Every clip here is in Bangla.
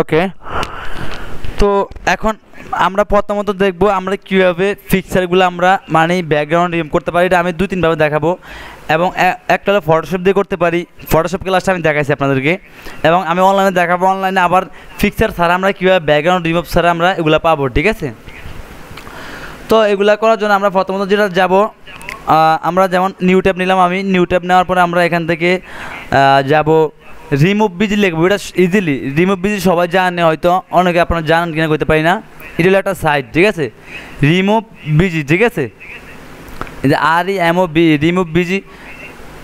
ওকে, তো এখন আমরা প্রথমত দেখব আমরা কীভাবে ফিক্সারগুলো আমরা মানে ব্যাকগ্রাউন্ড রিমুভ করতে পারি। এটা আমি 2-3ভাবে দেখাবো এবং একটা হলো ফটোশপ দিয়ে করতে পারি। ফটোশপ ক্লাসটা আমি দেখাইছি আপনাদেরকে, এবং আমি অনলাইনে দেখাবো অনলাইনে আবার ফিক্সার ছাড়া আমরা কীভাবে ব্যাকগ্রাউন্ড রিমুভ ছাড়া আমরা এগুলো পাবো, ঠিক আছে। তো এগুলা করার জন্য আমরা প্রথমত যেটা যাব, আমরা যেমন নিউ ট্যাব নিলাম, আমি নিউ ট্যাব নেওয়ার পরে আমরা এখান থেকে যাব রিমুভ বিজি লিখবো। এটা ইজিলি রিমুভ বিজি সবাই জানে, হয়তো অনেকে আপনারা জানেন কিনা করতে পারি না। এটা হলো একটা সাইট, ঠিক আছে, রিমুভ বিজি, ঠিক আছে, এই যে REMOV রিমুভ বিজি,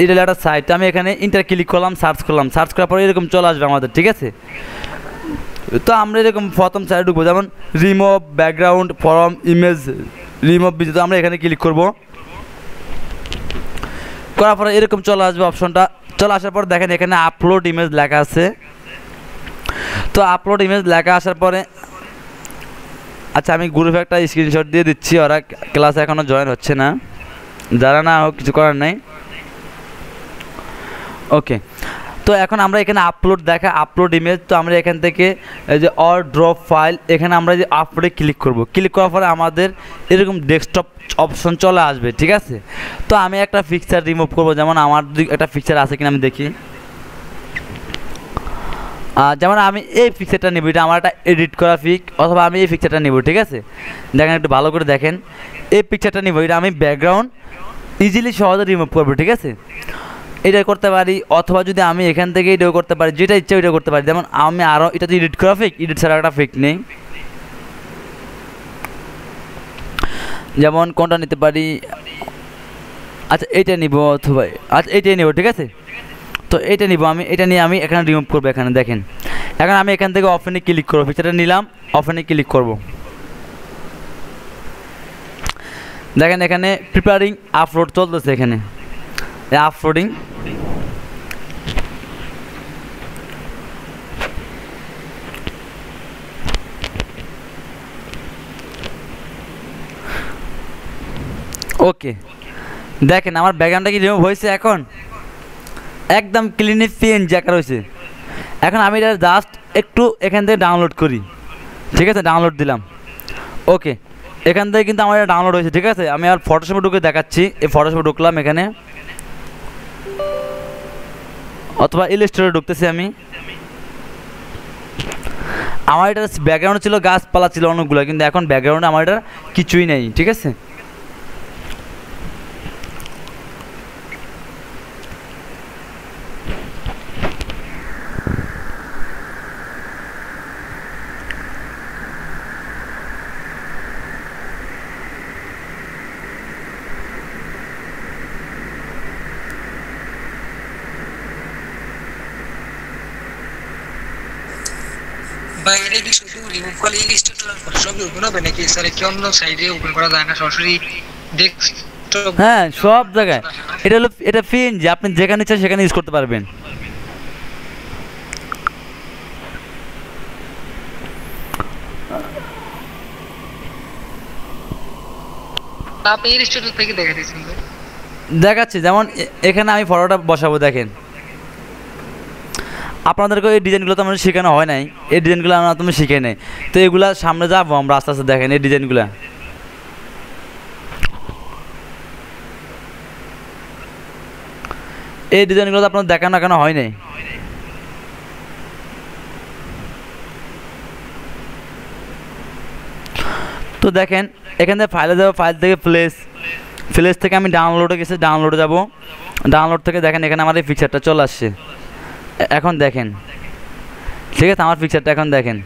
এটা হলো একটা সাইট। আমি এখানে ইন্টার ক্লিক করলাম, সার্চ করলাম, সার্চ করার পরে এরকম চলে আসবে আমাদের, ঠিক আছে। তো আমরা এরকম প্রথম সাইটে ঢুকবো, যেমন remove background from image remove busy. তো আমরা এখানে ক্লিক করব, করার পরে এরকম চলে আসবে অপশনটা। চলে আসার পর দেখেন এখানে আপলোড ইমেজ লেখা আছে। তো আপলোড ইমেজ লেখা আসার পরে আচ্ছা আমি গ্রুপে একটা স্ক্রিনশট দিয়ে দিচ্ছি, ওরা ক্লাসে এখনও জয়েন হচ্ছে না, যারা না হোক কিছু করার নেই। ওকে, তো এখন আমরা এখানে আপলোড দেখা আপলোড ইমেজ। তো আমরা এখান থেকে এই যে অর ড্রপ ফাইল, এখানে আমরা যে আপলোডে ক্লিক করব। ক্লিক করার পরে আমাদের এরকম ডেস্কটপ অপশন চলে আসবে, ঠিক আছে। তো আমি একটা পিকচার রিমুভ করব, যেমন আমার একটা পিকচার আছে কিনা আমি দেখি। যেমন আমি এই পিকচারটা নেব, এটা আমার একটা এডিট করা পিক, অথবা আমি এই পিকচারটা নেব, ঠিক আছে। দেখেন একটু ভালো করে দেখেন, এই পিকচারটা নেব, এটা আমি ব্যাকগ্রাউন্ড ইজিলি সহজে রিমুভ করবো, ঠিক আছে। এটা করতে পারি, অথবা যদি আমি এখান থেকে এটাও করতে পারি, যেটা ইচ্ছা ওইটা করতে পারি। যেমন আমি আরও এটা তো এডিট করা ফিক, এডিট ছাড়া একটা ফিক নেই। যেমন কোনটা নিতে পারি, আচ্ছা এইটা নিব, অথবা আচ্ছা এইটাই নেব, ঠিক আছে। তো এইটা নিব, আমি এটা নিয়ে আমি এখানে রিমুভ করবো। এখানে দেখেন, এখন আমি এখান থেকে অফেনে ক্লিক করবো, পিকচারটা নিলাম, অফেনে ক্লিক করব। দেখেন এখানে প্রিপারিং আপলোড চলতেছে, এখানে আপলোডিং। ওকে, দেখেন আমার ব্যাকগ্রাউন্ডটা কি রিমুভ হয়েছে, এখন একদম ক্লিন পিএনজি আকার হয়েছে। এখন আমি এটা জাস্ট একটু এখান থেকে ডাউনলোড করি, ঠিক আছে, ডাউনলোড দিলাম। ওকে, এখান থেকে কিন্তু আমার এটা ডাউনলোড হয়েছে, ঠিক আছে। আমি আর ফটোশপে ঢুকে দেখাচ্ছি, এই ফটোশপে ঢুকলাম এখানে, অথবা ইলাস্ট্রেটরে ঢুকতেছি আমি। আমার এটা ব্যাকগ্রাউন্ড ছিল গাছপালা ছিল অনেকগুলো, কিন্তু এখন ব্যাকগ্রাউন্ডে আমার এটা কিছুই নেই, ঠিক আছে। বাইরে কি শুধু রিমুভ করলে ইলাস্ট্রেটর সবই ওপেন হবে নাকি স্যার, কি অন্য সাইডে ওপেন করা যায় না সরাসরি ডেস্কটপ? হ্যাঁ, সব জায়গায়। এটা হলো এটা পিএনজি, আপনি যেখানে ইচ্ছা সেখানে ইউজ করতে পারবেন। আপনি ইলাস্ট্রেটর থেকে দেখে দিয়েছেন? দেখাচ্ছি, যেমন এখানে আমি ফটোটা বসাবো। দেখেন আপনাদেরকে এই ডিজাইনগুলো তো আমাদের শেখানো হয় নাই, এই ডিজাইনগুলো আমরা তুমি শিখে নেই। তো এগুলা সামনে যাবো আমরা আস্তে আস্তে। দেখেন এই ডিজাইনগুলো, এই ডিজাইনগুলো তো আপনার দেখানো হয় নাই। তো দেখেন এখান থেকে ফাইলে যাবো, ফাইল থেকে প্লেস থেকে আমি ডাউনলোডে গেছি, ডাউনলোডে যাব। ডাউনলোড থেকে দেখেন এখানে আমার এই পিকচারটা চলে আসছে। এখন দেখেন, ঠিক আছে, আমার পিকচারটা এখন দেখেন।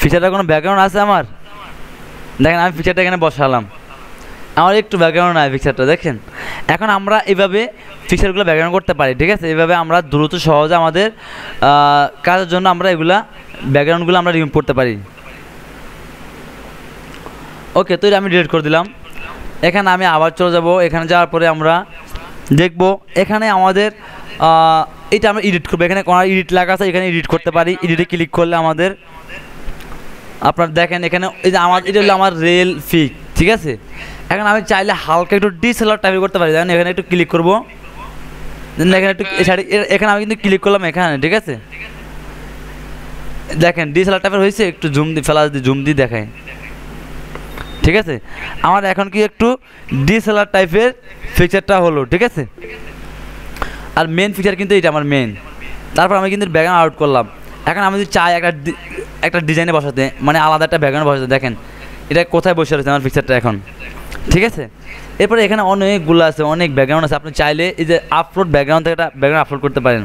পিকচারটা কোনো ব্যাকগ্রাউন্ড আছে আমার? দেখেন আমি পিকচারটা এখানে বসালাম, আমার একটু ব্যাকগ্রাউন্ড নাই পিকচারটা, দেখেন। এখন আমরা এইভাবে পিকচারগুলো ব্যাকগ্রাউন্ড করতে পারি, ঠিক আছে। এইভাবে আমরা দ্রুত সহজে আমাদের কাজের জন্য আমরা এগুলা ব্যাকগ্রাউন্ডগুলো আমরা রিমুভ করতে পারি। ওকে, তো এটা আমি ডিলিট করে দিলাম। এখানে আমি আবার চলে যাব। এখানে যাওয়ার পরে আমরা দেখব এখানে আমাদের এটা আমরা এডিট করবো। এখানে কোনো এডিট লেখা আছে, এখানে এডিট করতে পারি। এডিটে ক্লিক করলে আমাদের আপনার দেখেন এখানে এই যে আমার এটা হলো আমার রেল ফিক, ঠিক আছে। এখন আমি চাইলে হালকা একটু ডিসেলার টাইপের করতে পারি, দেখেন এখানে একটু ক্লিক করবো, এখানে একটু এখানে আমি কিন্তু ক্লিক করলাম এখানে, ঠিক আছে, দেখেন ডিসেলার টাইপের হয়েছে, একটু জুম দিয়ে ফেলা যদি জুম দিয়ে দেখায়, ঠিক আছে। আমার এখন কি একটু ডিসেলার টাইপের ফিচারটা হলো, ঠিক আছে। আর মেন ফিচার কিন্তু এটা আমার মেন। তারপর আমি কিন্তু ব্যাকগ্রাউন্ড আউট করলাম। এখন আমি যদি চাই একটা ডিজাইনে বসাতে, মানে আলাদা একটা ব্যাকগ্রাউন্ড বসাতে, দেখেন এটা কোথায় বসে রয়েছে আমার পিকচারটা এখন, ঠিক আছে। এরপরে এখানে অনেকগুলো আছে, অনেক ব্যাকগ্রাউন্ড আছে, আপনি চাইলে এই যে আপলোড ব্যাকগ্রাউন্ড থেকে একটা ব্যাকগ্রাউন্ড আপলোড করতে পারেন।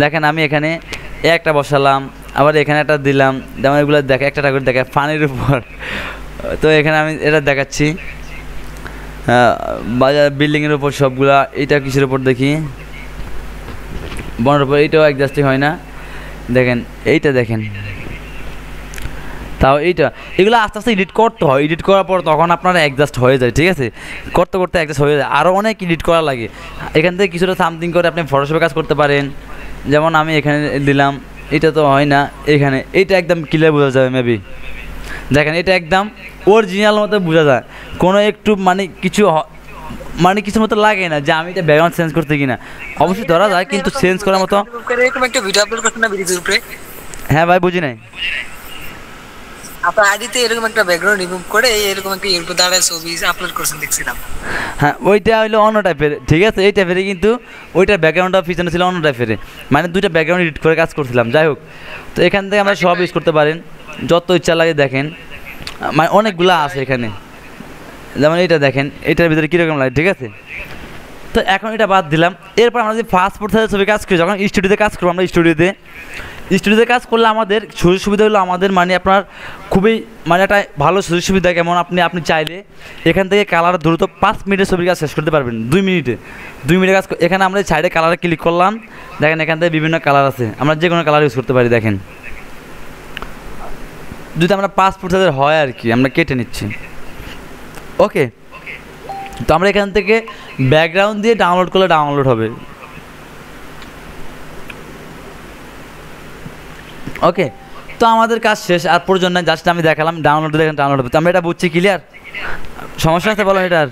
দেখেন আমি এখানে একটা বসালাম, আবার এখানে একটা দিলাম, যেমন এগুলো দেখে একটা করে দেখে পানির উপর। তো এখানে আমি এটা দেখাচ্ছি বাজার বিল্ডিংয়ের উপর সবগুলা। এটা কিসের উপর দেখি, বনের উপর, এইটাও অ্যাডজাস্টিং হয় না, দেখেন এইটা দেখেন, তাও এইটা, এগুলো আস্তে আস্তে এডিট করতে হয়, এডিট করার পর তখন আপনারা অ্যাডজাস্ট হয়ে যায়, ঠিক আছে, করতে করতে অ্যাডজাস্ট হয়ে যায়। আরও অনেক এডিট করা লাগে, এখান থেকে কিছুটা সামথিং করে আপনি ফটোশপে কাজ করতে পারেন। যেমন আমি এখানে দিলাম, এটা তো হয় না, এখানে এইটা একদম ক্লিয়ার বোঝা যাবে মেবি, দেখেন এটা একদম অরিজিনাল মতো বোঝা যায়, কোনো একটু মানে কিছুর মতো লাগে না যে আমি এটা ব্যাকগ্রাউন্ড চেঞ্জ করতে কিনা, অবশ্যই ধরা যায় কিন্তু চেঞ্জ করার মতো। এরকম একটা ভিডিও আপলোড করছেন না ভিডিওর উপরে? হ্যাঁ ভাই, বুঝি নাই। আপনার আইডিতে এরকম একটা ব্যাকগ্রাউন্ড রিমুভ করে এরকম একটা এরপর দাঁড়ায় ছবি আপলোড করছেন দেখছিলাম। হ্যাঁ, ওইটা হলো অন্য টাইপের, ঠিক আছে, এই টাইপেরই, কিন্তু ওইটার ব্যাকগ্রাউন্ডটা পিছনে ছিল অন্য টাইপের, মানে দুইটা ব্যাকগ্রাউন্ড এডিট করে কাজ করছিলাম। যাই হোক, তো এখান থেকে আমরা সব ইউজ করতে পারেন, যত ইচ্ছা লাগে দেখেন, মানে অনেকগুলো আছে এখানে। যেমন এটা দেখেন, এটার ভিতরে কীরকম লাগে, ঠিক আছে। তো এখন এটা বাদ দিলাম। এরপর আমরা যদি পাসপোর্ট সাইজের ছবি কাজ করি, যখন স্টুডিওতে কাজ করবো, আমরা স্টুডিওতে কাজ করলে আমাদের সুযোগ সুবিধা হলো, আমাদের মানে আপনার খুবই মানে একটা ভালো সুযোগ সুবিধা। কেমন, আপনি চাইলে এখান থেকে কালার দ্রুত 5 মিনিটের ছবির কাজ শেষ করতে পারবেন, 2 মিনিটে কাজ। এখানে আমরা সাইডে কালারে ক্লিক করলাম, দেখেন এখান থেকে বিভিন্ন কালার আছে, আমরা যে কোনো কালার ইউজ করতে পারি। দেখেন যদি আমরা পাসপোর্ট সাইজের হয় আর কি, আমরা কেটে নিচ্ছি। ওকে, তো আমরা এখান থেকে ব্যাকগ্রাউন্ড দিয়ে ডাউনলোড করলে ডাউনলোড হবে। ওকে, তো আমাদের কাজ শেষ, আর প্রয়োজন নাই, জাস্ট আমি দেখালাম ডাউনলোড, দেখেন ডাউনলোড হবে। তো আমরা এটা বুঝছি, ক্লিয়ার? সমস্যা আছে বলো এটার?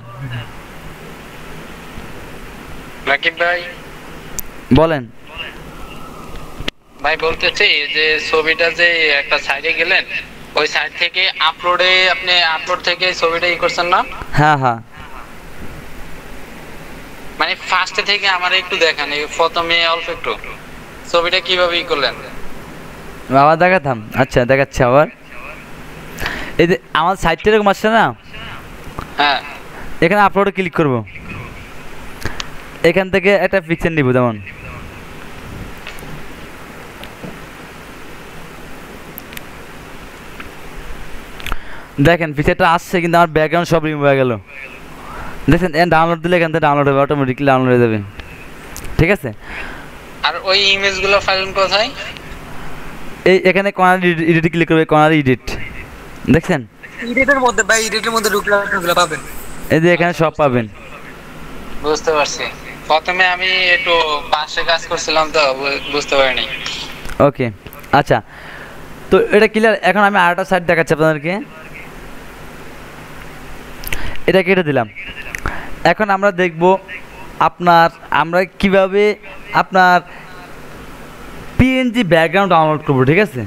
রাকিব ভাই বলেন। ভাই বলতেছি যে ছবিটা যে একটা সাইডে গেলেন, ওই সাইড থেকে আপলোডে আপনি আপলোড থেকে ছবিটা ই করছেন না? হ্যাঁ হ্যাঁ, মানে ফার্স্টে থেকে আমার একটু দেখান, প্রথমে অল্প একটু ছবিটা কিভাবে ই করলেন। আবার দেখাতাম, আচ্ছা দেখাচ্ছি আবার। এই যে আমার সাইডটা এরকম আসছে না, হ্যাঁ, এখানে আপলোডে ক্লিক করব, এখান থেকে একটা পিকচার নিব। যেমন দেখেন পিকচারটা আসছে, কিন্তু আমার ব্যাকগ্রাউন্ড সব রিমুভ হয়ে গেল। দেখেন ডাউনলোড দিলে এখান থেকে ডাউনলোড হবে, অটোমেটিকলি ডাউনলোড হয়ে যাবে, ঠিক আছে। আর ওই ইমেজগুলো ফাইল কোথায়? এই এখানে কর্নার এডিট ক্লিক করবে, কর্নার এডিট, দেখছেন এডিটের মধ্যে ভাই, এডিটের মধ্যে ঢুকলে আপনারা পাবেন, এই যে এখানে সব পাবেন। বুঝতে পারছি, প্রথমে আমি একটু পাশে কাজ করছিলাম তো বুঝতে পারিনি। ওকে, আচ্ছা, তো এটা ক্লিয়ার। এখন আমি আরেকটা সাইড দেখাচ্ছি আপনাদেরকে, এটা কেটে দিলাম। এখন আমরা দেখব আমরা কিভাবে আপনার পিএনজি ব্যাকগ্রাউন্ড ডাউনলোড করবো, ঠিক আছে।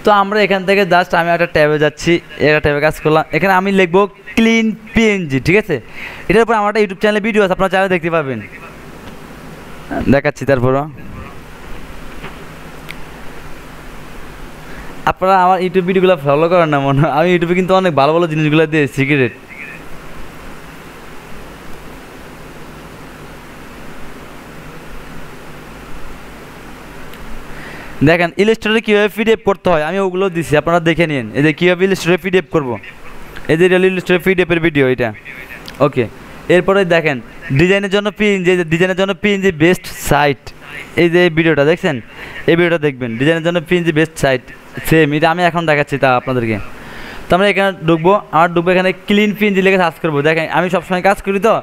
তো আমরা এখান থেকে জাস্ট আমি একটা ট্যাবে যাচ্ছি, একটা ট্যাবে কাজ করলাম, এখানে আমি লিখবো ক্লিন পিএনজি, ঠিক আছে। এটার উপর আমার একটা ইউটিউব চ্যানেলে ভিডিও আছে, আপনারা চ্যানেলে দেখতে পাবেন, দেখাচ্ছি। তারপরও আপনারা আমার ইউটিউব ভিডিওগুলো ফলো করেন না মনে হয়, আমি ইউটিউবে কিন্তু অনেক ভালো ভালো জিনিসগুলো দিয়ে সিক্রেট। দেখেন ইলাস্ট্রেটরে কীভাবে পিডিএফ করতে হয় আমি ওগুলো দিছি, আপনারা দেখে নিন। এই যে কীভাবে ইলাস্ট্রেটরে পিডিএফ করবো, এই যে ইলাস্ট্রেটর পিডিএফের ভিডিও এটা। ওকে, এরপরে দেখেন ডিজাইনের জন্য পিএনজি বেস্ট সাইট, এই যে ভিডিওটা দেখছেন, এই ভিডিওটা দেখবেন, ডিজাইনের জন্য পিএনজি বেস্ট সাইট সেম, এটা আমি এখন দেখাচ্ছি তা আপনাদেরকে। তো আমরা এখানে ঢুকবো, এখানে ক্লিন পিএনজি লিখে সার্চ করবো। দেখেন আমি সবসময় কাজ করি তো,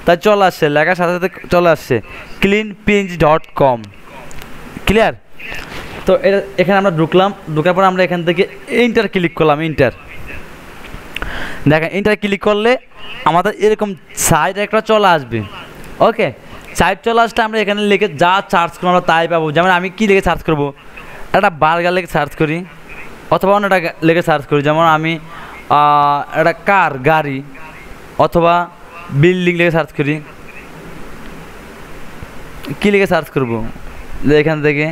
তাই চলে আসছে, লেখার সাথে সাথে চলে আসছে cleanpng.com, ক্লিয়ার। তো এটা এখানে আমরা ঢুকার পর আমরা এখান থেকে ইন্টার ক্লিক করলাম, ইন্টার দেখেন ইন্টার ক্লিক করলে আমাদের এরকম সাইড একটা চলে আসবে। ওকে, সাইড চলে আসলে আমরা এখানে লিখে যা সার্চ করবো আমরা তাই পাবো। যেমন আমি কি লিখে সার্চ করবো, একটা বার্গার লিখে সার্চ করি অথবা অন্যটা লিখে সার্চ করি। যেমন আমি একটা কার গাড়ি অথবা বিল্ডিং লিখে সার্চ করি। কী লিখে সার্চ করবো এখান থেকে,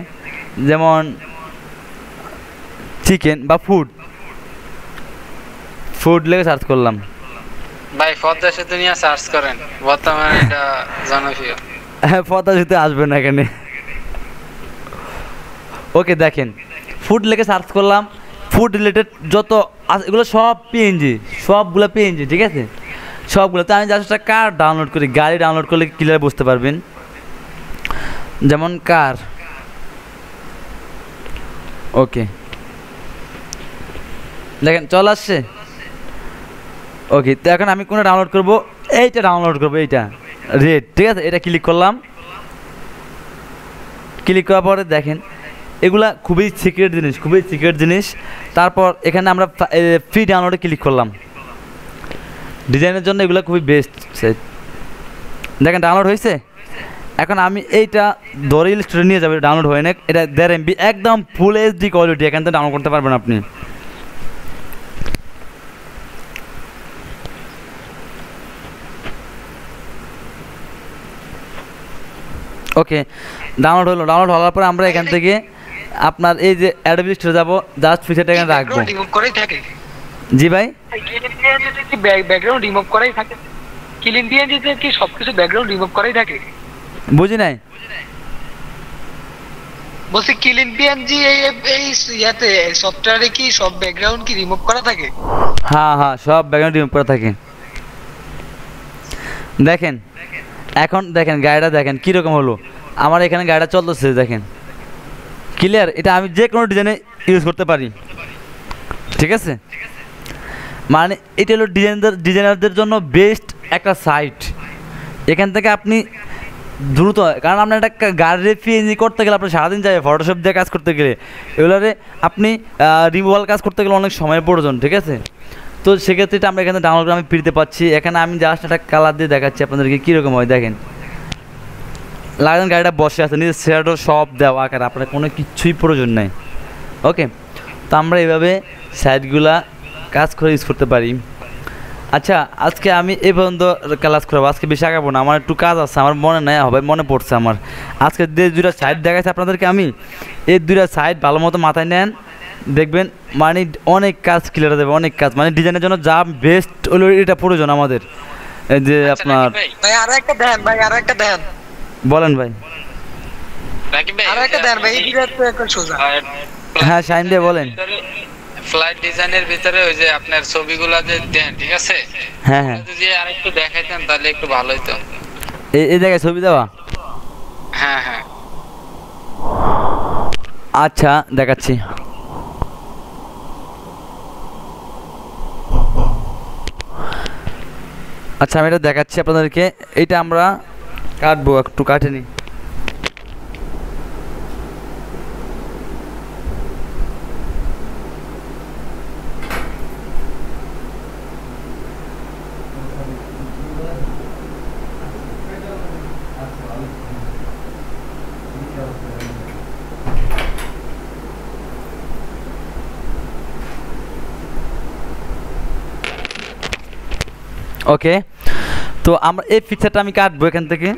যেমন চিকেন বা ফুড লিখে সার্চ করলাম। ভাই পদ্মা সেতু নিয়ে সার্চ করেন, বর্তমানে এটা জনপ্রিয়। হ্যাঁ, পদ্মা সেতু আসবে না এখানে। ওকে, দেখেন ফুড লিখে সার্চ করলাম, ফুড রিলেটেড যত এগুলো সব পিএনজি, সবগুলো পিএনজি, ঠিক আছে সবগুলো। তো আমি জাস্ট একটা কার ডাউনলোড করি, গাড়ি ডাউনলোড করলে ক্লিয়ার বুঝতে পারবেন। যেমন কার, ওকে দেখেন চলে আসছে। ওকে, তো এখন আমি কোনটা ডাউনলোড করবো, এইটা ডাউনলোড করবো, এইটা রেড, ঠিক আছে। এটা ক্লিক করলাম, ক্লিক করার পরে দেখেন এগুলা খুবই সিক্রেট জিনিস, খুবই সিক্রেট জিনিস। তারপর এখানে আমরা ফ্রি ডাউনলোডে ক্লিক করলাম। ডিজাইনের জন্য এগুলো খুবই বেস্ট সেট। দেখেন ডাউনলোড হয়েছে। এখন আমি এইটা ধরে ইনস্টলে নিয়ে যাবো, ডাউনলোড হয় না, এটা 1.5 MB একদম ফুল HD কোয়ালিটি, এখান থেকে ডাউনলোড করতে পারবেন আপনি। ওকে, ডাউনলোড হলো। ডাউনলোড হওয়ার পরে আমরা এখান থেকে আপনার এই যে অ্যাডোবি স্টোরে যাব, জাস্ট ফিচারটা এখানে রাখবো। রিমুভ করাই থাকে। জি ভাই, কি ব্যাকগ্রাউন্ড রিমুভ করাই থাকে? ক্লিন পিএনজিতে কি সবকিছু ব্যাকগ্রাউন্ড রিমুভ করাই থাকে? বুঝি নাই। বলছি ক্লিন পিএনজি এই ইয়াতে সফটওয়্যারে কি সব ব্যাকগ্রাউন্ড কি রিমুভ করা থাকে? হ্যাঁ হ্যাঁ, সব ব্যাকগ্রাউন্ড রিমুভ করা থাকে। দেখেন এখন দেখেন গাড়িটা দেখেন কীরকম হলো। আমার এখানে গাড়িটা চলতেছে, দেখেন ক্লিয়ার। এটা আমি যে কোনো ডিজাইনে ইউজ করতে পারি, ঠিক আছে। মানে এটা হলো ডিজাইনারদের জন্য বেস্ট একটা সাইট। এখান থেকে আপনি দ্রুত, কারণ আপনার একটা গাড়ির পিএনজি করতে গেলে আপনার সারাদিন যাবে, ফটোশপ দিয়ে কাজ করতে গেলে এগুলোরে আপনি রিমুভাল কাজ করতে গেলে অনেক সময় প্রয়োজন, ঠিক আছে। তো সেক্ষেত্রে এটা আমরা এখানে ডাউনলোড করে আমি ফ্রিতে পাচ্ছি। এখানে আমি জাস্ট একটা কালার দিয়ে দেখাচ্ছি আপনাদেরকে কীরকম হয়। দেখেন লাগান গাড়িটা বসে আছে, নিজের শেয়ারও সব দেওয়া আকার, আপনার কোনো কিছুই প্রয়োজন নেই। ওকে, তো আমরা এইভাবে সাইটগুলা কাজ করে ইউজ করতে পারি। আচ্ছা, আজকে আমি এই পর্যন্ত ক্লাস করবো, আজকে বেশি আগাবো না, আমার একটু কাজ আছে, আমার মনে নেই হবে, মনে পড়ছে আমার। আজকে যে 2টা সাইট দেখাচ্ছে আপনাদেরকে আমি, এই 2টা সাইট ভালো মতো মাথায় নেন, দেখবেন মানে অনেক কাজ ক্লিয়ার দেবে, অনেক কাজ। মানে ডিজাইনের জন্য যা বেস্ট হলো এটা প্রয়োজন আমাদের। এই যে আপনার ভাই আরো একটা দেন, ভাই আরো একটা দেন। বলেন ভাই। রাকিব ভাই আরো একটা দেন ভাই, এই ভিডিও তো একটু সোজা। হ্যাঁ শাইন ভাই বলেন। ফ্লাইট ডিজাইনের ভিতরে ওই যে আপনার ছবিগুলো যে দেন, ঠিক আছে, হ্যাঁ হ্যাঁ, যদি আরেকটু দেখাইতেন তাহলে একটু ভালো হতো। এই জায়গায় ছবি দেওয়া। হ্যাঁ হ্যাঁ, আচ্ছা দেখাচ্ছি। আচ্ছা আমি এটা দেখাচ্ছি আপনাদেরকে। এটা আমরা কাটবো, একটু কাটে নিই। ওকে, তো আমরা এই পিকচারটা আমি কাটবো এখান থেকে।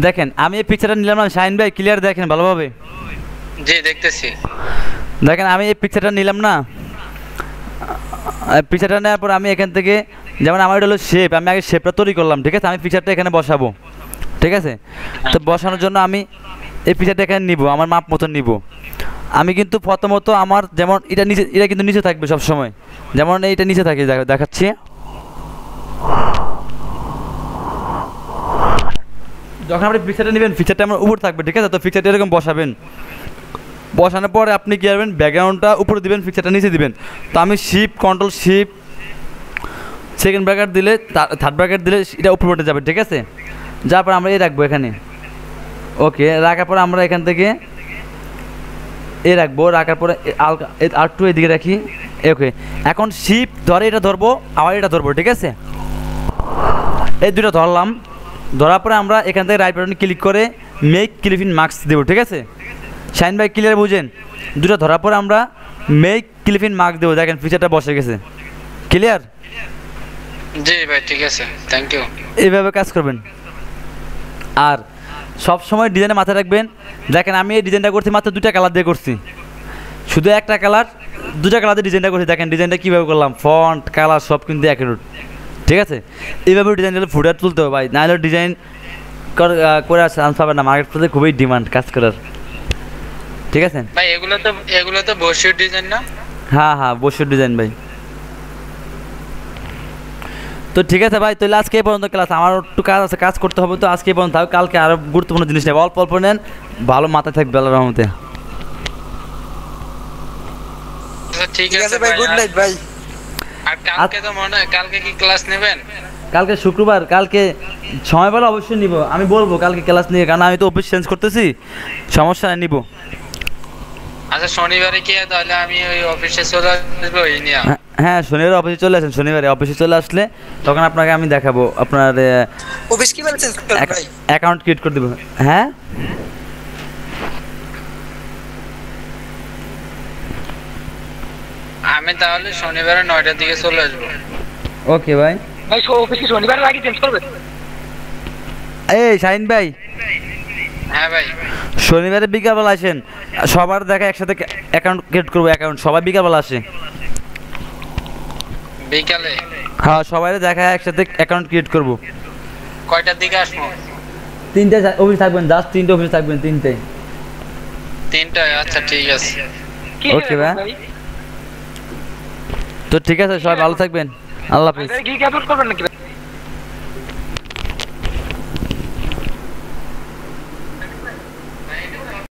দেখেন আমি এই পিকচারটা নিলাম না, শাইন ভাই ক্লিয়ার দেখেন ভালোভাবে। জি দেখতেছি। দেখেন আমি এই পিকচারটা নিলাম না, পিকচারটা নেওয়ার পর আমি এখান থেকে, যেমন আমার এটা হলো শেপ, আমি আগে শেপটা তৈরি করলাম, ঠিক আছে। আমি পিকচারটা এখানে বসাবো, ঠিক আছে। তো বসানোর জন্য আমি এই পিকচারটা এখানে নিব, আমার মাপ মতন নিব। আমি কিন্তু প্রথমত আমার যেমন এটা নিচে, এটা কিন্তু নিচে থাকবে সব সময়, যেমন এইটা নিচে থাকে, দেখাচ্ছি। যখন আপনি পিকচারটা নেবেন, পিকচারটা আমার উপর থাকবে, ঠিক আছে। তো পিকচারটা এরকম বসাবেন, বসানোর পরে আপনি কী করবেন, ব্যাকগ্রাউন্ডটা উপরে দিবেন, পিকচারটা নিচে দিবেন। তো আমি shift control shift second bracket দিলে, থার্ড ব্র্যাকেট দিলে এটা উপরে উঠে যাবে, ঠিক আছে। যার পর আমরা এই রাখবো এখানে, ওকে। রাখার পর আমরা এখান থেকে এ রাখবো, রাখার পরে আর টু এদিকে রাখি, ওকে। এখন শিফট ধরে এটা ধরবো, আবার এটা ধরবো, ঠিক আছে। এই দুটো ধরলাম, ধরার পরে আমরা এখান থেকে রাইট বাটনে ক্লিক করে মেক ক্লিপিং মার্কস দেবো, ঠিক আছে। শাইন ভাই ক্লিয়ার বুঝেন? দুটো ধরার পরে আমরা মেক ক্লিপিং মার্কস দেবো, দেখেন ফিচারটা বসে গেছে, ক্লিয়ার? জি ভাই ঠিক আছে, থ্যাংক ইউ। এইভাবে কাজ করবেন। আর সব সময় ডিজাইনে মাথায় রাখবেন, দেখেন আমি এই ডিজাইনটা করছি মাত্র 2টা কালার দিয়ে করছি, শুধু একটা কালার 2টা কালার দিয়ে ডিজাইনটা করছি। দেখেন ডিজাইনটা কীভাবে করলাম, ফন্ট কালার সব কিন্তু একই রুট, ঠিক আছে। এইভাবে ডিজাইন হলে ফুটার তুলতে হবে ভাই, নাহলে ডিজাইন করে আর চান্স পাবে না, মার্কেট প্লেসে খুবই ডিমান্ড কাজ করার, ঠিক আছে ভাই। এগুলো তো বসির ডিজাইন না? হ্যাঁ হ্যাঁ, বসুর ডিজাইন ভাই। তো ঠিক আছে ভাই, তাহলে আজকে এই পর্যন্ত ক্লাস, আমার একটু কাজ আছে, কাজ করতে হবে, তো আজকে এই পর্যন্ত থাকবে। কালকে আরও গুরুত্বপূর্ণ জিনিস নেব, অল্প অল্প নেন, ভালো মাথায় থাকবে আল্লাহর রহমতে। ঠিক আছে ভাই, গুড নাইট ভাই। আর কালকে তো মনে হয়, কালকে কি ক্লাস নেবেন? কালকে শুক্রবার, কালকে সময় পেলে অবশ্যই নিব, আমি বলবো কালকে ক্লাস নিয়ে, কারণ আমি তো অফিস চেঞ্জ করতেছি, সমস্যা নেই, নিব। আচ্ছা শনিবারে কি, তাহলে আমি ওই অফিসে চলে আসবো এই নিয়ে। হ্যাঁ শনিবারে অফিসে চলে আসেন, শনিবারে অফিসে চলে আসলে তখন আপনাকে আমি দেখাবো আপনার অফিস কি বলছেন ভাই? অ্যাকাউন্ট ক্রিয়েট করে দেবো। হ্যাঁ আমি তাহলে শনিবারে 9টার দিকে চলে আসবো। ওকে ভাই। ভাই অফিস কি শনিবারের আগে চেঞ্জ করবে? এই শাহিন ভাই, হ্যাঁ ভাই। শনিবারে বিকালবেলা আসেন, সবার দেখা একসাথে অ্যাকাউন্ট ক্রিয়েট করবো, অ্যাকাউন্ট সবাই বিকালবেলা আসে। বিকালে? হ্যাঁ সবাই দেখা একসাথে অ্যাকাউন্ট ক্রিয়েট করবো। কয়টার দিকে আসবো? 3টায় অফিস থাকবেন, জাস্ট 3টে অফিস থাকবেন, 3টায়। 3টায়? আচ্ছা ঠিক আছে। ওকে ভাই, তো ঠিক আছে, সবাই ভালো থাকবেন, আল্লাহ হাফিজ। কি আপলোড করবেন নাকি?